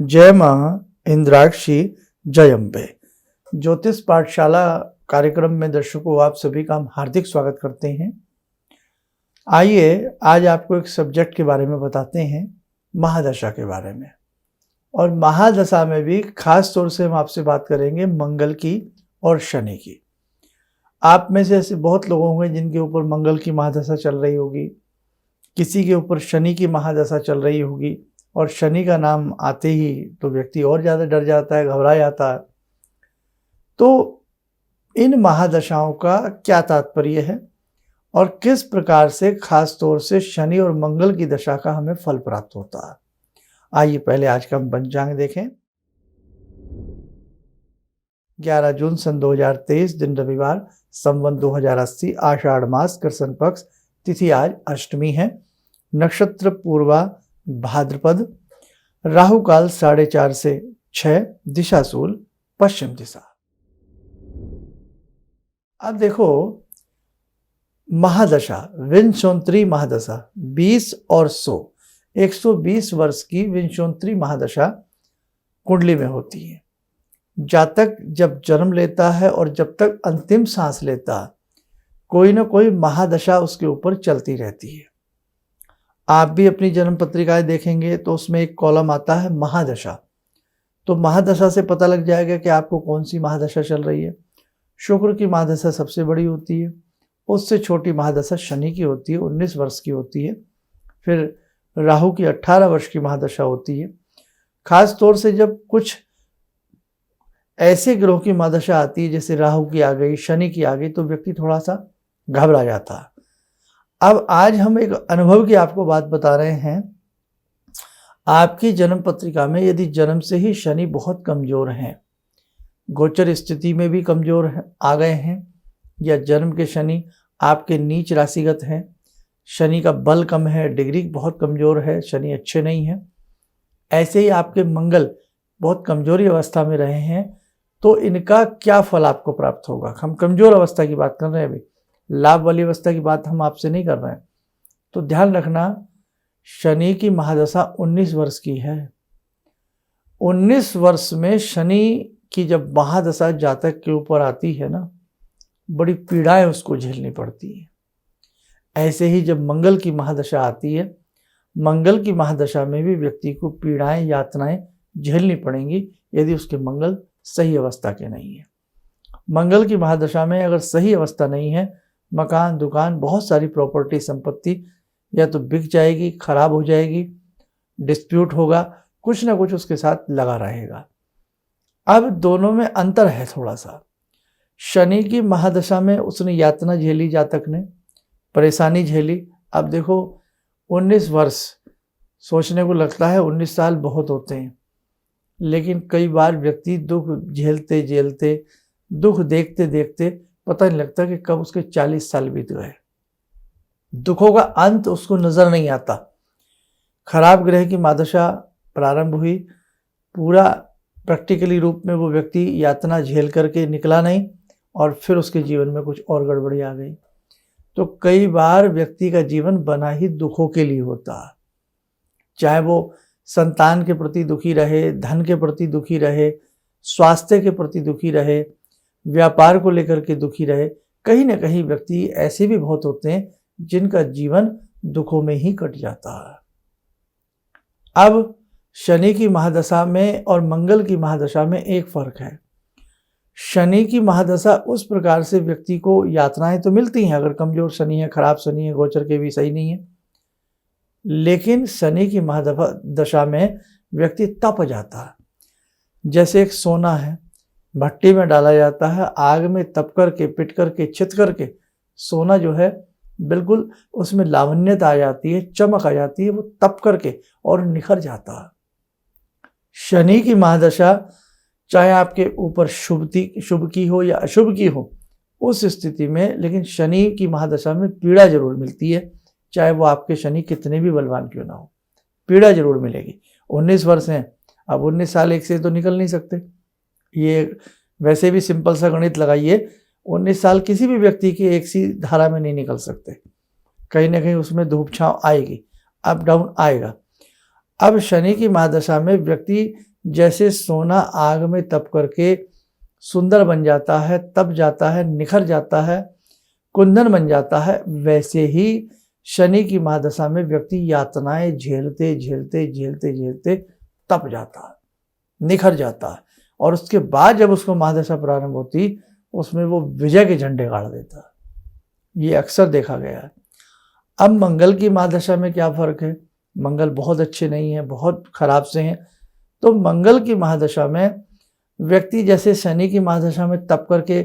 जय मां इंद्राक्षी जयम्बे। ज्योतिष पाठशाला कार्यक्रम में दर्शकों आप सभी का हम हार्दिक स्वागत करते हैं। आइए आज आपको एक सब्जेक्ट के बारे में बताते हैं, महादशा के बारे में। और महादशा में भी खास तौर से हम आपसे बात करेंगे मंगल की और शनि की। आप में से ऐसे बहुत लोग होंगे जिनके ऊपर मंगल की महादशा चल रही होगी, किसी के ऊपर शनि की महादशा चल रही होगी, और शनि का नाम आते ही तो व्यक्ति और ज़्यादा डर जाता है, घबरा जाता है। तो इन महादशाओं का क्या तात्पर्य है और किस प्रकार से खास तौर से शनि और मंगल की दशा का हमें फल प्राप्त होता है, आइए पहले आज का हम पंचांग देखें। 11 जून सन 2023, दिन रविवार, संवत 2080, आषाढ़ मास, कृष्ण पक्ष, तिथि आज अष्टमी है, नक्षत्र पूर्वा भाद्रपद, राहु काल 4:30 से 6, दिशा शूल पश्चिम दिशा। अब देखो, महादशा विंशोत्तरी महादशा 20 और 120 वर्ष की विंशोत्तरी महादशा कुंडली में होती है। जातक जब जन्म लेता है और जब तक अंतिम सांस लेता है, कोई ना कोई महादशा उसके ऊपर चलती रहती है। आप भी अपनी जन्म पत्रिकाएं देखेंगे तो उसमें एक कॉलम आता है महादशा। तो महादशा से पता लग जाएगा कि आपको कौन सी महादशा चल रही है। शुक्र की महादशा सबसे बड़ी होती है, उससे छोटी महादशा शनि की होती है, 19 वर्ष की होती है। फिर राहु की 18 वर्ष की महादशा होती है। खास तौर से जब कुछ ऐसे ग्रहों की महादशा आती है, जैसे राहु की आ गई, शनि की आ गई, तो व्यक्ति थोड़ा सा घबरा जाता है। अब आज हम एक अनुभव की आपको बात बता रहे हैं। आपकी जन्म पत्रिका में यदि जन्म से ही शनि बहुत कमजोर हैं, गोचर स्थिति में भी कमजोर आ गए हैं, या जन्म के शनि आपके नीच राशिगत हैं, शनि का बल कम है, डिग्री बहुत कमजोर है, शनि अच्छे नहीं हैं, ऐसे ही आपके मंगल बहुत कमजोरी अवस्था में रहे हैं, तो इनका क्या फल आपको प्राप्त होगा। हम कमजोर अवस्था की बात कर रहे हैं, अभी लाभ वाली अवस्था की बात हम आपसे नहीं कर रहे हैं। तो ध्यान रखना, शनि की महादशा 19 वर्ष की है। 19 वर्ष में शनि की जब महादशा जातक के ऊपर आती है ना, बड़ी पीड़ाएं उसको झेलनी पड़ती है। ऐसे ही जब मंगल की महादशा आती है, मंगल की महादशा में भी व्यक्ति को पीड़ाएं, यातनाएं झेलनी पड़ेंगी यदि उसके मंगल सही अवस्था के नहीं है। मंगल की महादशा में अगर सही अवस्था नहीं है, मकान, दुकान, बहुत सारी प्रॉपर्टी, संपत्ति या तो बिक जाएगी, खराब हो जाएगी, डिस्प्यूट होगा, कुछ ना कुछ उसके साथ लगा रहेगा। अब दोनों में अंतर है थोड़ा सा। शनि की महादशा में उसने यातना झेली, जातक ने परेशानी झेली। अब देखो 19 वर्ष, सोचने को लगता है 19 साल बहुत होते हैं, लेकिन कई बार व्यक्ति दुख झेलते झेलते, दुख देखते देखते पता नहीं लगता कि कब उसके 40 साल बीत गए। दुखों का अंत उसको नजर नहीं आता। खराब ग्रह की महादशा प्रारंभ हुई, पूरा प्रैक्टिकली रूप में वो व्यक्ति यातना झेल करके निकला नहीं, और फिर उसके जीवन में कुछ और गड़बड़ी आ गई। तो कई बार व्यक्ति का जीवन बना ही दुखों के लिए होता है, चाहे वो संतान के प्रति दुखी रहे, धन के प्रति दुखी रहे, स्वास्थ्य के प्रति दुखी रहे, व्यापार को लेकर के दुखी रहे। कहीं ना कहीं व्यक्ति ऐसे भी बहुत होते हैं जिनका जीवन दुखों में ही कट जाता है। अब शनि की महादशा में और मंगल की महादशा में एक फर्क है। शनि की महादशा उस प्रकार से व्यक्ति को यातनाएं तो मिलती हैं, अगर कमजोर शनि है, खराब शनि है, गोचर के भी सही नहीं है, लेकिन शनि की महादशा में व्यक्ति तप जाता है। जैसे एक सोना है, भट्टी में डाला जाता है, आग में तप करके, पिट करके, छित करके सोना जो है बिल्कुल उसमें लावण्यता आ जाती है, चमक आ जाती है, वो तप करके और निखर जाता है। शनि की महादशा चाहे आपके ऊपर शुभ की हो या अशुभ की हो, उस स्थिति में लेकिन शनि की महादशा में पीड़ा जरूर मिलती है, चाहे वो आपके शनि कितने भी बलवान क्यों ना हो, पीड़ा जरूर मिलेगी। 19 वर्ष हैं, अब 19 साल एक से तो निकल नहीं सकते। ये वैसे भी सिंपल सा गणित लगाइए, 19 साल किसी भी व्यक्ति की एक सी धारा में नहीं निकल सकते, कहीं ना कहीं उसमें धूप छांव आएगी, अप डाउन आएगा। अब शनि की महादशा में व्यक्ति जैसे सोना आग में तप करके सुंदर बन जाता है, तप जाता है, निखर जाता है, कुंदन बन जाता है, वैसे ही शनि की महादशा में व्यक्ति यातनाएं झेलते झेलते झेलते झेलते तप जाता है, निखर जाता है, और उसके बाद जब उसको महादशा प्रारंभ होती उसमें वो विजय के झंडे गाड़ देता है। ये अक्सर देखा गया है। अब मंगल की महादशा में क्या फर्क है? मंगल बहुत अच्छे नहीं है, बहुत खराब से हैं। तो मंगल की महादशा में व्यक्ति जैसे शनि की महादशा में तप करके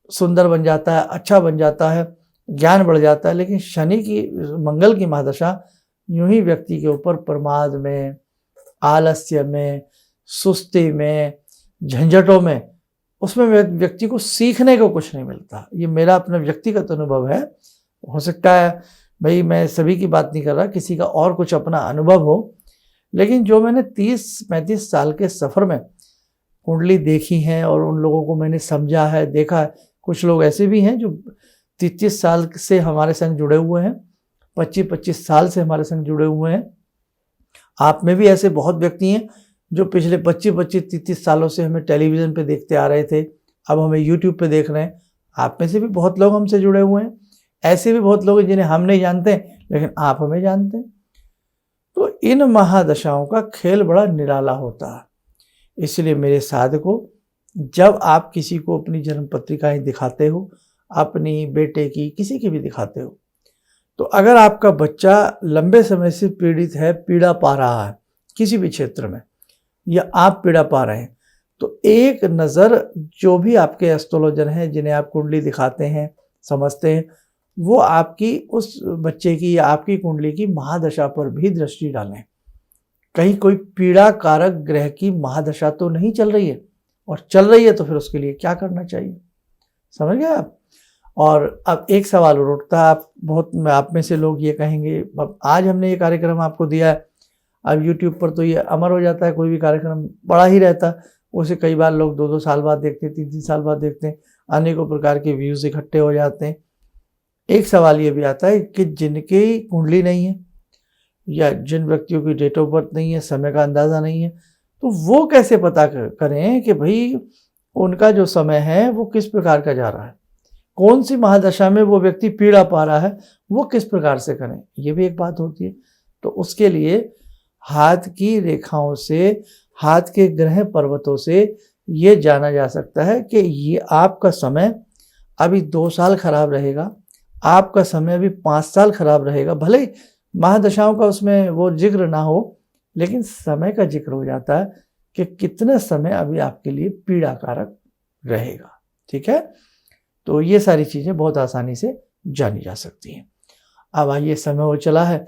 सुंदर बन जाता है, अच्छा बन जाता है, ज्ञान बढ़ जाता है, लेकिन मंगल की महादशा यूं ही व्यक्ति के ऊपर प्रमाद में, आलस्य में, सुस्ती में, झंझटों में, उसमें व्यक्ति को सीखने को कुछ नहीं मिलता। ये मेरा अपना व्यक्तिगत अनुभव है। हो सकता है भाई मैं सभी की बात नहीं कर रहा, किसी का और कुछ अपना अनुभव हो, लेकिन जो मैंने 30-35 साल के सफ़र में कुंडली देखी है और उन लोगों को मैंने समझा है, देखा है। कुछ लोग ऐसे भी हैं जो 30 साल से हमारे संग जुड़े हुए हैं, 25 साल से हमारे संग जुड़े हुए हैं। आप में भी ऐसे बहुत व्यक्ति हैं जो पिछले 25-30 सालों से हमें टेलीविज़न पे देखते आ रहे थे, अब हमें यूट्यूब पे देख रहे हैं। आप में से भी बहुत लोग हमसे जुड़े हुए हैं। ऐसे भी बहुत लोग हैं जिन्हें हम नहीं जानते, लेकिन आप हमें जानते हैं। तो इन महादशाओं का खेल बड़ा निराला होता है। इसलिए मेरे साधकों, जब आप किसी को अपनी जन्म पत्रिकाएँ दिखाते हो, अपनी बेटे की, किसी की भी दिखाते हो, तो अगर आपका बच्चा लंबे समय से पीड़ित है, पीड़ा पा रहा है किसी भी क्षेत्र में, या आप पीड़ा पा रहे हैं, तो एक नज़र जो भी आपके एस्ट्रोलॉजर हैं जिन्हें आप कुंडली दिखाते हैं, समझते हैं, वो आपकी उस बच्चे की या आपकी कुंडली की महादशा पर भी दृष्टि डालें। कहीं कोई पीड़ा कारक ग्रह की महादशा तो नहीं चल रही है, और चल रही है तो फिर उसके लिए क्या करना चाहिए, समझ गए आप। और अब एक सवाल और उठता है, आप में से लोग ये कहेंगे, अब आज हमने ये कार्यक्रम आपको दिया है, अब यूट्यूब पर तो ये अमर हो जाता है, कोई भी कार्यक्रम पड़ा ही रहता है, उसे कई बार लोग 2-2 साल बाद देखते हैं, 3-3 साल बाद देखते हैं, अनेकों प्रकार के व्यूज़ इकट्ठे हो जाते हैं। एक सवाल ये भी आता है कि जिनकी कुंडली नहीं है या जिन व्यक्तियों की डेट ऑफ बर्थ नहीं है, समय का अंदाज़ा नहीं है, तो वो कैसे पता करें कि भाई उनका जो समय है वो किस प्रकार का जा रहा है, कौन सी महादशा में वो व्यक्ति पीड़ा पा रहा है, वो किस प्रकार से करें, ये भी एक बात होती है। तो उसके लिए हाथ की रेखाओं से, हाथ के ग्रह पर्वतों से ये जाना जा सकता है कि ये आपका समय अभी 2 साल खराब रहेगा, आपका समय अभी 5 साल खराब रहेगा। भले ही महादशाओं का उसमें वो जिक्र ना हो, लेकिन समय का जिक्र हो जाता है कि कितने समय अभी आपके लिए पीड़ा कारक रहेगा। ठीक है, तो ये सारी चीज़ें बहुत आसानी से जानी जा सकती हैं। अब आइए, समय हो चला है,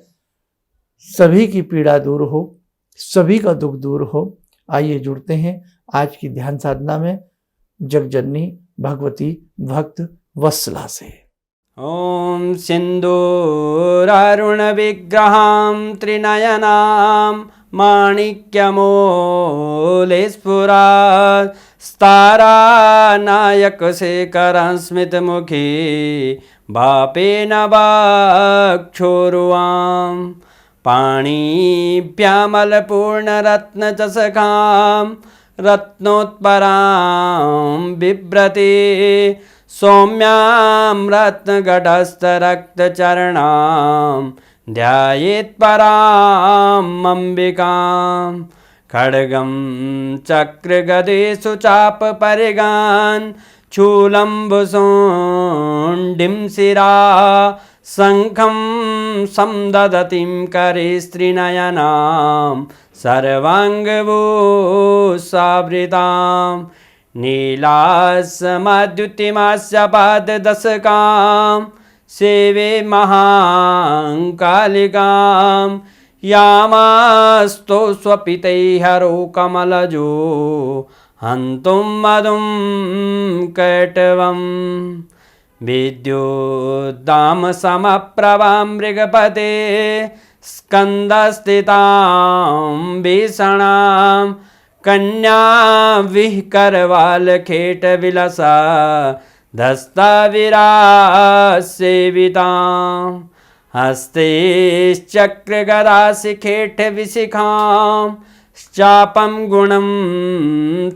सभी की पीड़ा दूर हो, सभी का दुख दूर हो। आइए जुड़ते हैं आज की ध्यान साधना में जगजननी भगवती भक्त वत्सला से। ॐ सिन्दूरारुण विग्रहां त्रिनयनां माणिक्यमूलस्फुरात् स्तारानायकशेखरं स्मितमुखी वापेन वक्षोरुवां पाणिभ्यामलपूर्णरत्नचषकां रत्नोत्परां बिभ्रति सौम्यां रत्नगटस्थरक्तचरणां ध्यायेत्पराम् अम्बिकां खड्गं चक्रगदेषु चापपरिगान् शूलम्बुशुण्डिं शिरा शङ्खं संदधतीं करे स्त्रीनयनां सर्वाङ्गभूषावृतां नीलासमद्युतिमास्य पाददशकां सेवे महाकालिकां यामास्तो स्वपितैर्हरो कमलजो हन्तुं मधुं कैटवम् विद्युद्दामसमप्रभां मृगपते स्कन्दस्थितां भीषणां कन्या विहकरवालखेटविलसा धस्ताविरासेवितां हस्तेश्चक्रगदाशिखेटविशिखां चापं गुणं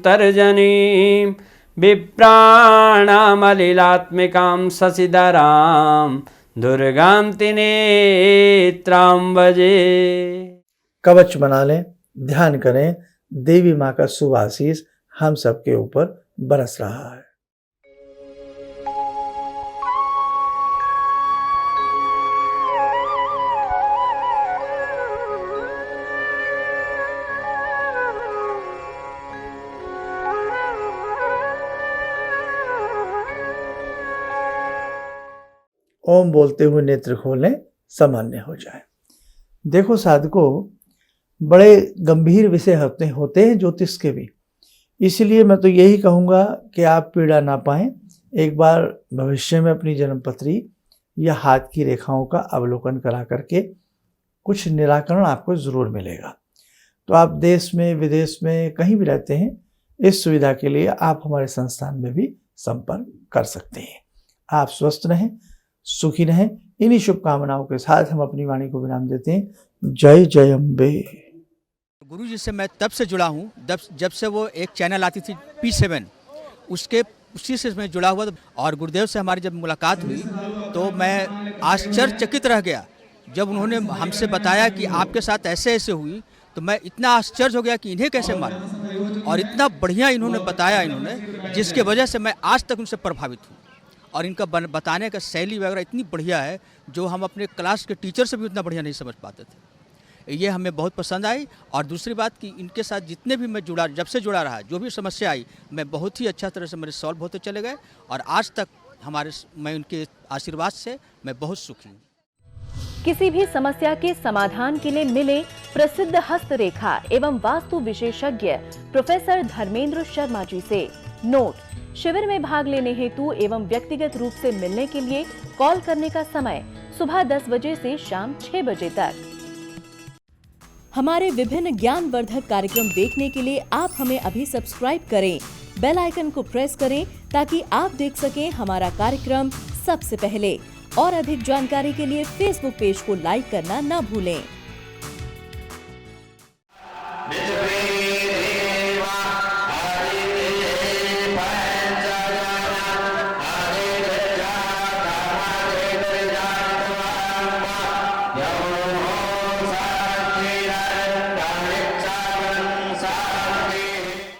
तर्जनीं विप्राणामलिलात्मिकां शशिधरां दुर्गां त्रिनेत्रां भजे। कवच बना लें, ध्यान करें, देवी माँ का शुभ आशीष हम सबके ऊपर बरस रहा है। ओम बोलते हुए नेत्र खोलें, सामान्य हो जाए। देखो साधकों, बड़े गंभीर विषय होते हैं ज्योतिष के भी, इसलिए मैं तो यही कहूँगा कि आप पीड़ा ना पाएं। एक बार भविष्य में अपनी जन्मपत्री या हाथ की रेखाओं का अवलोकन करा करके कुछ निराकरण आपको ज़रूर मिलेगा। तो आप देश में विदेश में कहीं भी रहते हैं, इस सुविधा के लिए आप हमारे संस्थान में भी संपर्क कर सकते हैं। आप स्वस्थ रहें, सुखी रहें। इन्हीं शुभकामनाओं के साथ हम अपनी वाणी को विराम देते हैं। जय जय अम्बे। गुरु जी से मैं तब से जुड़ा हूँ जब से वो एक चैनल आती थी P7, उसी से मैं जुड़ा हुआ। और गुरुदेव से हमारी जब मुलाकात हुई तो मैं आश्चर्यचकित रह गया जब उन्होंने हमसे बताया कि आपके साथ ऐसे ऐसे हुई। तो मैं इतना आश्चर्य हो गया कि इन्हें कैसे मालूम, और इतना बढ़िया इन्होंने बताया जिसके वजह से मैं आज तक उनसे प्रभावित हूँ। और इनका बताने का शैली वगैरह इतनी बढ़िया है जो हम अपने क्लास के टीचर से भी उतना बढ़िया नहीं समझ पाते थे। ये हमें बहुत पसंद आई। और दूसरी बात कि इनके साथ जितने भी मैं जब से जुड़ा रहा, जो भी समस्या आई, मैं बहुत ही अच्छा तरह से मेरे सॉल्व होते चले गए। और आज तक मैं उनके आशीर्वाद से मैं बहुत सुखी हूँ। किसी भी समस्या के समाधान के लिए मिले प्रसिद्ध हस्तरेखा एवं वास्तु विशेषज्ञ प्रोफेसर धर्मेंद्र शर्मा जी से। नोट: शिविर में भाग लेने हेतु एवं व्यक्तिगत रूप से मिलने के लिए कॉल करने का समय सुबह 10 बजे से शाम 6 बजे तक। हमारे विभिन्न ज्ञानवर्धक कार्यक्रम देखने के लिए आप हमें अभी सब्सक्राइब करें, बेल आइकन को प्रेस करें ताकि आप देख सकें हमारा कार्यक्रम सबसे पहले। और अधिक जानकारी के लिए फेसबुक पेज को लाइक करना न भूलें।